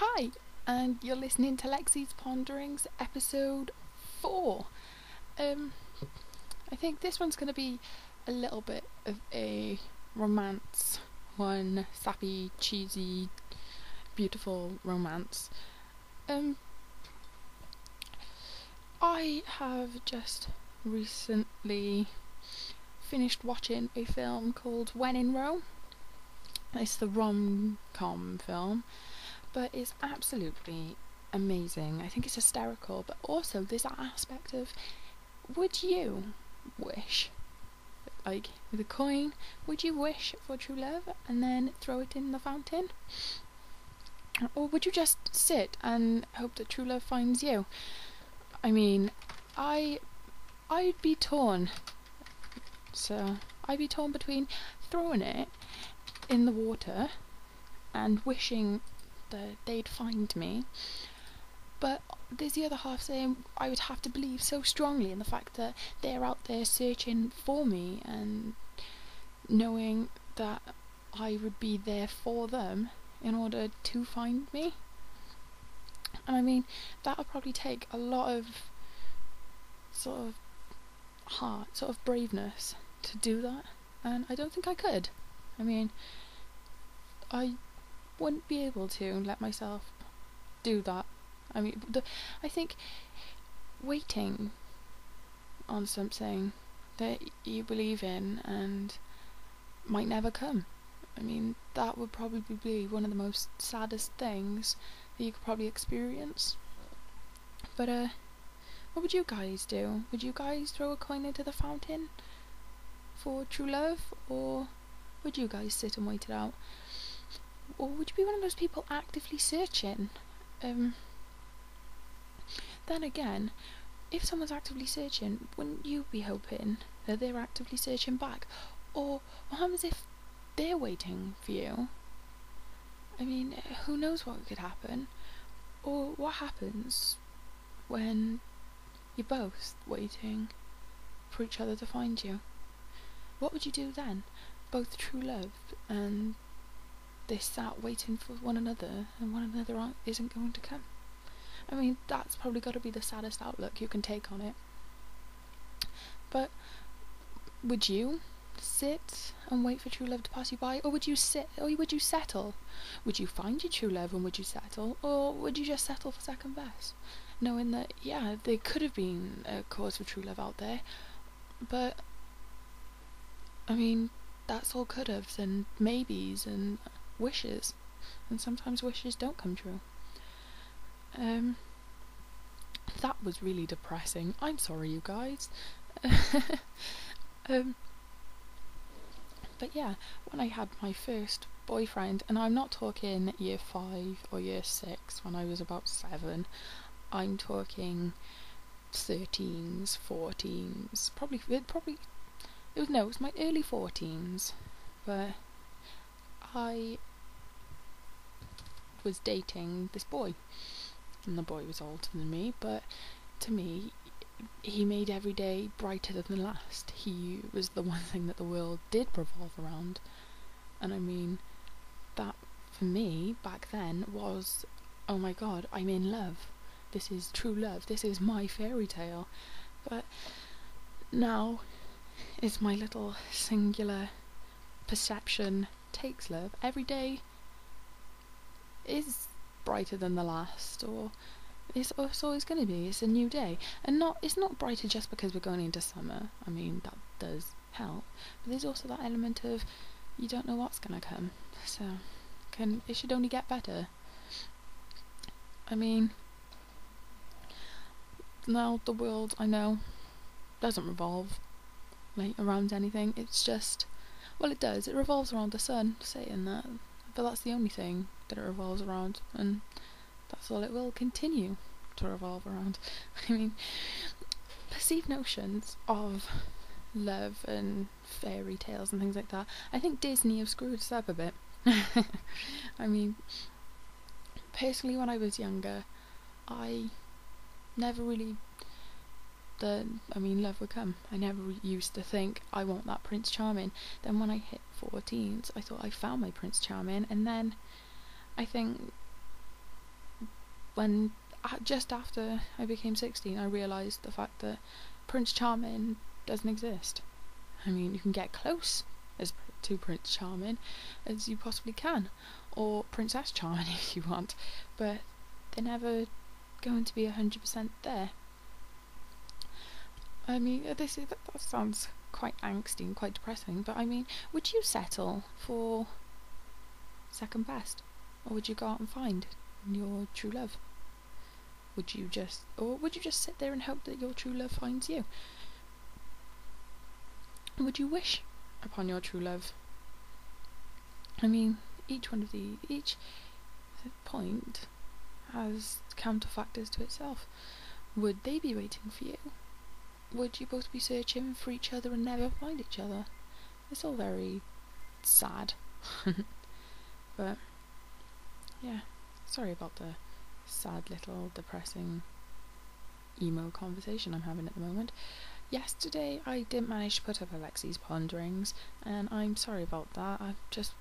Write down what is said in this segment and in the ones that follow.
Hi, and you're listening to Lexi's Ponderings, episode 4. I think this one's going to be a little bit of a romance one, sappy, cheesy, beautiful romance. I have just recently finished watching a film called When in Rome. It's the rom-com film, but it's absolutely amazing. I think it's hysterical, but also there's that aspect of, would you wish, like with a coin, would you wish for true love and then throw it in the fountain? Or would you just sit and hope that true love finds you? I mean, I'd be torn. So I'd be torn between throwing it in the water and wishing that they'd find me, but there's the other half saying I would have to believe so strongly in the fact that they're out there searching for me and knowing that I would be there for them in order to find me. And I mean, that would probably take a lot of sort of heart, sort of braveness to do that, and I don't think I could. I mean, I wouldn't be able to let myself do that. I mean, I think waiting on something that you believe in and might never come, I mean, that would probably be one of the most saddest things that you could probably experience. But what would you guys do? Would you guys throw a coin into the fountain for true love, or would you guys sit and wait it out? Or would you be one of those people actively searching? Then again, if someone's actively searching, wouldn't you be hoping that they're actively searching back? Or what happens if they're waiting for you? I mean, who knows what could happen? Or what happens when you're both waiting for each other to find you? What would you do then? Both true love and they sat waiting for one another, and one another isn't going to come. I mean, that's probably got to be the saddest outlook you can take on it. But would you sit and wait for true love to pass you by, or would you settle? Would you find your true love and would you settle, or would you just settle for second best, knowing that there could have been a cause for true love out there, but I mean, that's all could haves and maybes and wishes, and sometimes wishes don't come true. That was really depressing. I'm sorry, you guys. But yeah, when I had my first boyfriend, and I'm not talking year 5 or year 6, when I was about 7, I'm talking 13s, 14s, it was my early 14s, but I was dating this boy, and the boy was older than me, but to me, he made every day brighter than the last. He was the one thing that the world did revolve around, and I mean, that for me back then was, oh my god, I'm in love. This is true love. This is my fairy tale. But now it's my little singular perception takes love. Every day is brighter than the last, or it's always going to be. It's a new day, and it's not brighter just because we're going into summer. I mean, that does help, but there's also that element of you don't know what's going to come, so it should only get better. I mean, now the world, I know, doesn't revolve around anything. It's just, well, it does. It revolves around the sun, saying that, but that's the only thing that it revolves around, and that's all it will continue to revolve around. I mean, perceived notions of love and fairy tales and things like that, I think Disney have screwed us up a bit. I mean, personally, when I was younger, I never really love would come. I never used to think I want that Prince Charming. Then when I hit 14s, I thought I found my Prince Charming, and then I think when just after I became 16, I realised the fact that Prince Charming doesn't exist. I mean, you can get close to Prince Charming as you possibly can, or Princess Charming if you want, but they're never going to be 100% there. I mean, that sounds quite angsty and quite depressing, but I mean, would you settle for second best, or would you go out and find your true love? Would you just sit there and hope that your true love finds you? Would you wish upon your true love? I mean, each point has counterfactors to itself. Would they be waiting for you? Would you both be searching for each other and never find each other? It's all very sad. But yeah, sorry about the sad little depressing emo conversation I'm having at the moment. Yesterday I didn't manage to put up a Lexi's Ponderings, and I'm sorry about that. I just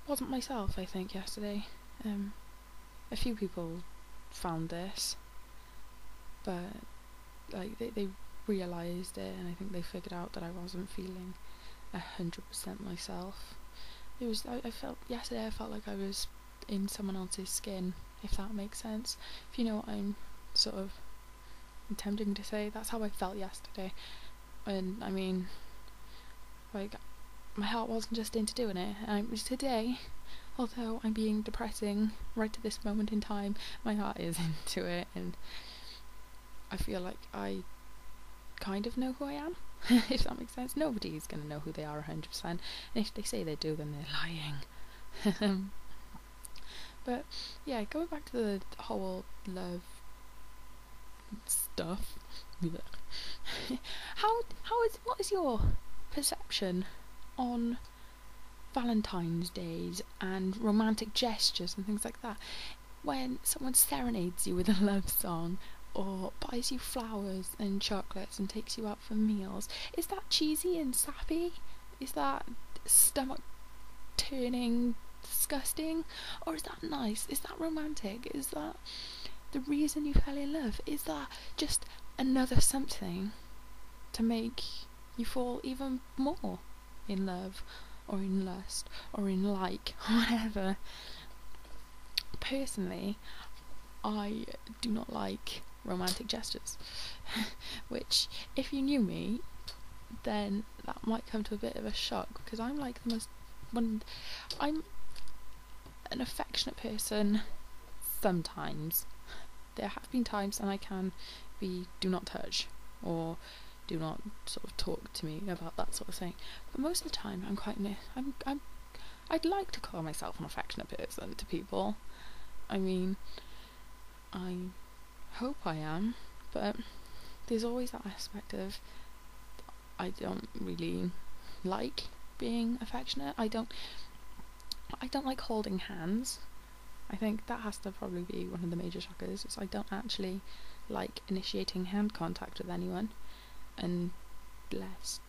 wasn't myself, I think, yesterday. A few people found this, but like they realised it, and I think they figured out that I wasn't feeling 100% myself. I felt like I was in someone else's skin, if that makes sense. If you know what I'm sort of attempting to say, that's how I felt yesterday. And I mean, like, my heart wasn't just into doing it, and it was today. Although I'm being depressing right at this moment in time, my heart is into it, and I feel like I kind of know who I am, if that makes sense. Nobody's going to know who they are 100%, and if they say they do, then they're lying. But yeah, going back to the whole love stuff. What is your perception on Valentine's Days and romantic gestures and things like that? When someone serenades you with a love song, or buys you flowers and chocolates and takes you out for meals, is that cheesy and sappy? Is that stomach turning disgusting? Or is that nice? Is that romantic? Is that the reason you fell in love? Is that just another something to make you fall even more in love, or in lust, or in like, whatever? Personally, I do not like romantic gestures, which, if you knew me, then that might come to a bit of a shock, because I'm like I'm an affectionate person sometimes. There have been times, and I can be do not touch, or do not sort of talk to me about that sort of thing. But most of the time, I'd like to call myself an affectionate person to people. I mean, I hope I am, but there's always that aspect of I don't really like being affectionate. I don't like holding hands. I think that has to probably be one of the major shockers, is I don't actually like initiating hand contact with anyone, unless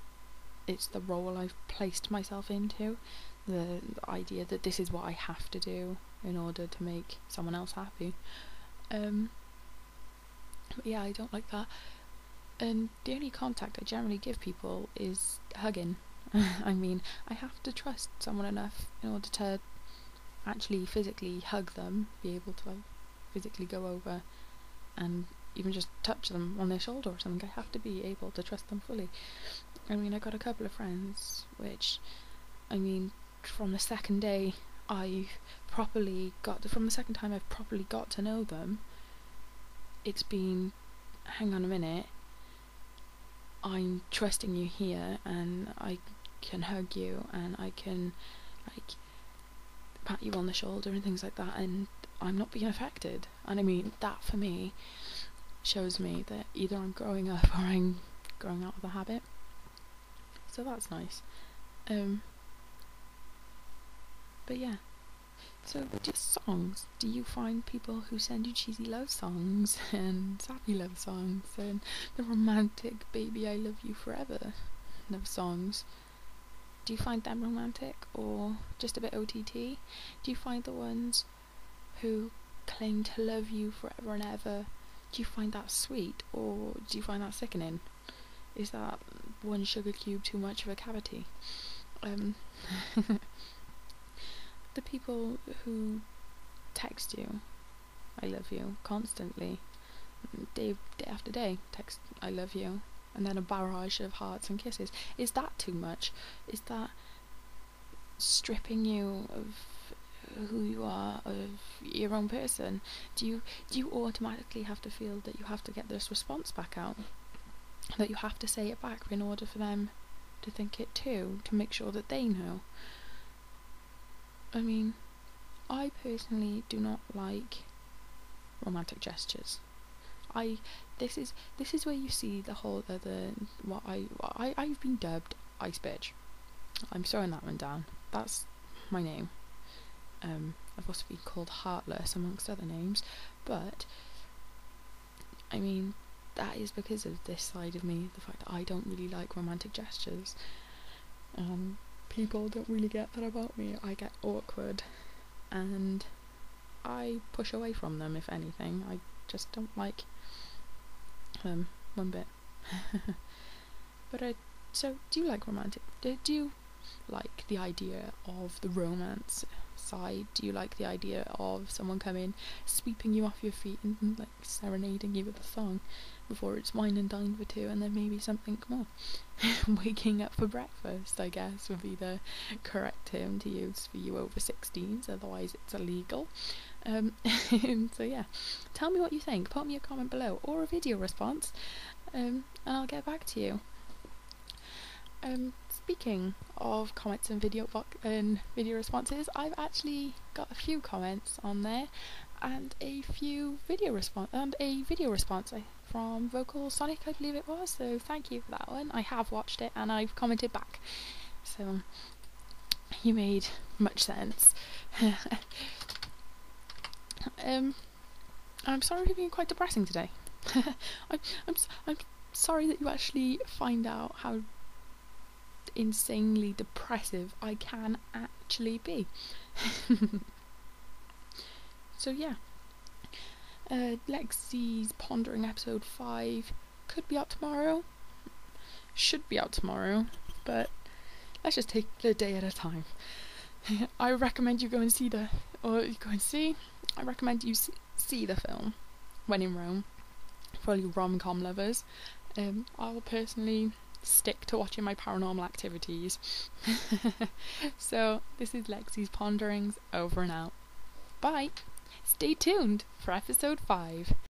it's the role I've placed myself into, the idea that this is what I have to do in order to make someone else happy. But yeah, I don't like that. And the only contact I generally give people is hugging. I mean, I have to trust someone enough in order to actually physically hug them, be able to like physically go over and even just touch them on their shoulder or something. I have to be able to trust them fully. I mean, I got a couple of friends which, I mean, from the second time I've properly got to know them, it's been, hang on a minute, I'm trusting you here, and I can hug you, and I can like pat you on the shoulder and things like that, and I'm not being affected. And I mean, that for me shows me that either I'm growing up or I'm growing out of the habit. So that's nice. But yeah. So, just songs. Do you find people who send you cheesy love songs and sappy love songs and the romantic "Baby I Love You Forever" love songs? Do you find them romantic or just a bit OTT? Do you find the ones who claim to love you forever and ever, do you find that sweet, or do you find that sickening? Is that one sugar cube too much of a cavity? The people who text you, I love you, constantly, day after day, text, I love you, and then a barrage of hearts and kisses. Is that too much? Is that stripping you of who you are, of your own person? Do you automatically have to feel that you have to get this response back out? That you have to say it back in order for them to think it too, to make sure that they know? I mean, I personally do not like romantic gestures. This is where you see the whole other, I've been dubbed Ice Bitch. I'm throwing that one down. That's my name. I've also been called Heartless amongst other names, but I mean, that is because of this side of me, the fact that I don't really like romantic gestures. People don't really get that about me. I get awkward and I push away from them, if anything. I just don't like them one bit. But so do you like romantic? Do you like the idea of the romance side? Do you like the idea of someone coming, sweeping you off your feet and like serenading you with a song before it's wine and dine for two, and then maybe something more? Waking up for breakfast, I guess, would be the correct term to use for you over 16s, otherwise it's illegal. So yeah, tell me what you think. Put me a comment below or a video response, and I'll get back to you. Speaking of comments and video responses, I've actually got a few comments on there and a video response from Vocal Sonic, I believe it was. So thank you for that one. I have watched it and I've commented back. So you made much sense. I'm sorry for being quite depressing today. I'm sorry that you actually find out how insanely depressive I can actually be. So yeah, Lexi's Pondering episode 5 could be out tomorrow, should be out tomorrow, but let's just take it a day at a time. I recommend you go and see I recommend you see the film When in Rome for all you rom-com lovers. I'll personally stick to watching my paranormal activities. So this is Lexi's Ponderings, over and out. Bye. Stay tuned for episode 5.